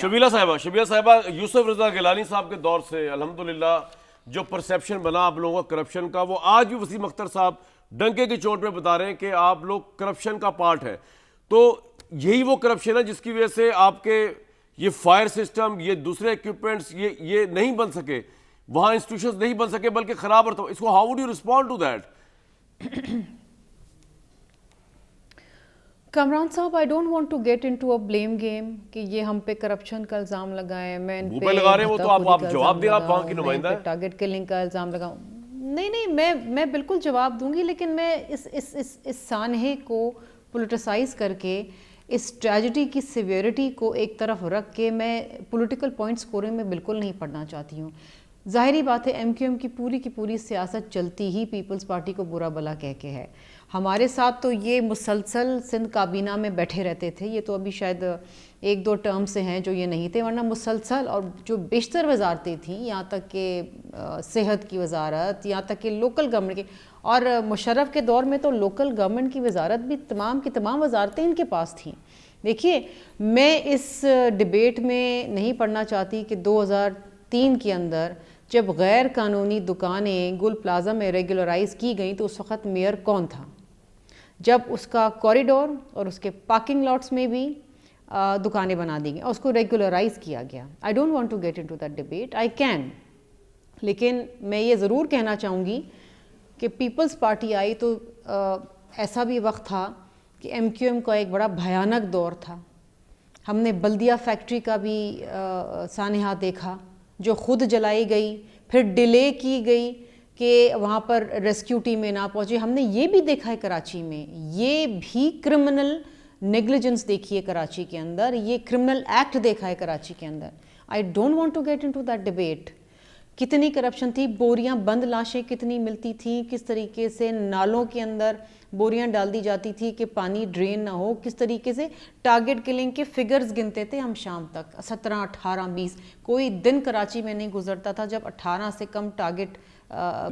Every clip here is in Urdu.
شبیلہ صاحبہ یوسف رضا گیلانی صاحب کے دور سے الحمدللہ جو پرسیپشن بنا آپ لوگوں کا کرپشن کا، وہ آج بھی وسیم اختر صاحب ڈنکے کی چوٹ پہ بتا رہے ہیں کہ آپ لوگ کرپشن کا پارٹ ہے. تو یہی وہ کرپشن ہے جس کی وجہ سے آپ کے یہ فائر سسٹم، یہ دوسرے ایکوپمنٹس یہ نہیں بن سکے، وہاں انسٹیٹیوشنز نہیں بن سکے بلکہ خراب. اور تو اس کو how would you respond to that? Kamran صاحب، I don't want to get into a blame game کہ یہ ہم پہ کرپشن کا الزام لگائیں، میں ان پہ لگا رہے ہیں وہ تو آپ جواب دیں، آپ وہاں کی نمائندہ ہیں. ٹارگٹ کلنگ کا الزام لگاؤں؟ نہیں، میں بالکل جواب دوں گی، لیکن میں اس سانحے کو پولیٹیسائز کر کے اس ٹریجڈی کی سیویرٹی کو ایک طرف رکھ کے میں پولیٹیکل پوائنٹ سکورنگ میں بالکل نہیں پڑھنا چاہتی ہوں. ظاہری بات ہے ایم کیو ایم کی پوری سیاست چلتی ہی پیپلز پارٹی کو برا بلا کہہ کے ہے. ہمارے ساتھ تو یہ مسلسل سندھ کابینہ میں بیٹھے رہتے تھے، یہ تو ابھی شاید ایک دو ٹرم سے ہیں جو یہ نہیں تھے، ورنہ مسلسل اور جو بیشتر وزارتیں تھیں، یہاں تک کہ صحت کی وزارت، یہاں تک کہ لوکل گورنمنٹ کی، اور مشرف کے دور میں تو لوکل گورنمنٹ کی وزارت بھی تمام کی تمام وزارتیں ان کے پاس تھیں. دیکھیے، میں اس ڈیبیٹ میں نہیں پڑھنا چاہتی کہ 2003 کے اندر جب غیر قانونی دکانیں گل پلازا میں ریگولرائز کی گئیں تو اس وقت میئر کون تھا، جب اس کا کوریڈور اور اس کے پارکنگ لاٹس میں بھی دکانیں بنا دی گئیں اور اس کو ریگولرائز کیا گیا. I don't want to get into that debate, I can, لیکن میں یہ ضرور کہنا چاہوں گی کہ پیپلز پارٹی آئی تو ایسا بھی وقت تھا کہ ایم کیو ایم کا ایک بڑا بھیانک دور تھا. ہم نے بلدیہ فیکٹری کا بھی سانحہ دیکھا جو خود جلائی گئی، پھر ڈیلے کی گئی کہ وہاں پر ریسکیو ٹیمیں نہ پہنچے. ہم نے یہ بھی دیکھا ہے کراچی میں، یہ بھی کرمنل نیگلیجنس دیکھی ہے کراچی کے اندر، یہ کرمنل ایکٹ دیکھا ہے کراچی کے اندر. I don't want to get into that debate. کتنی کرپشن تھی، بوریاں بند لاشیں کتنی ملتی تھیں، کس طریقے سے نالوں کے اندر بوریاں ڈال دی جاتی تھی کہ پانی ڈرین نہ ہو، کس طریقے سے ٹارگٹ کلنگ کے فگرز گنتے تھے ہم شام تک، 17، 18، 20. کوئی دن کراچی میں نہیں گزرتا تھا جب 18 سے کم ٹارگٹ.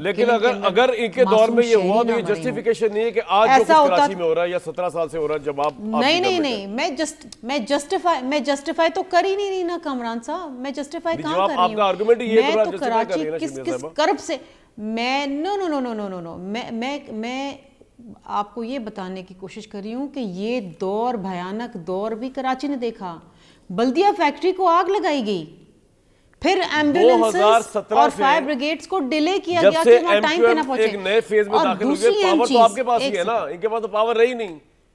لیکن اگر ان کے دور میں یہ ہوا تو یہ جسٹیفیکیشن نہیں ہے کہ آج جو کچھ کراچی میں ہو رہا ہے یا 17 سال سے ہو رہا ہے جب آپ. نہیں، میں جسٹیفائی تو کر ہی نہیں رہی نا کامران صاحب، میں جسٹیفائی کہاں کر رہی ہوں. میں تو کراچی کس کرب سے میں نو میں آپ کو یہ بتانے کی کوشش کر رہی ہوں کہ یہ دور، بھیانک دور بھی کراچی نے دیکھا. بلدیہ فیکٹری کو آگ لگائی گئی، پھر ایمبولینسز اور فائر بریگیڈز کو ڈیلے کیا گیا کہ وہاں ٹائم پہ نہ پہنچے. ایک نئے فیز میں داخل ہو گئے، پاور تو آپ کے پاس ہی ہے نا، ان کے پاس تو پاور رہی نہیں.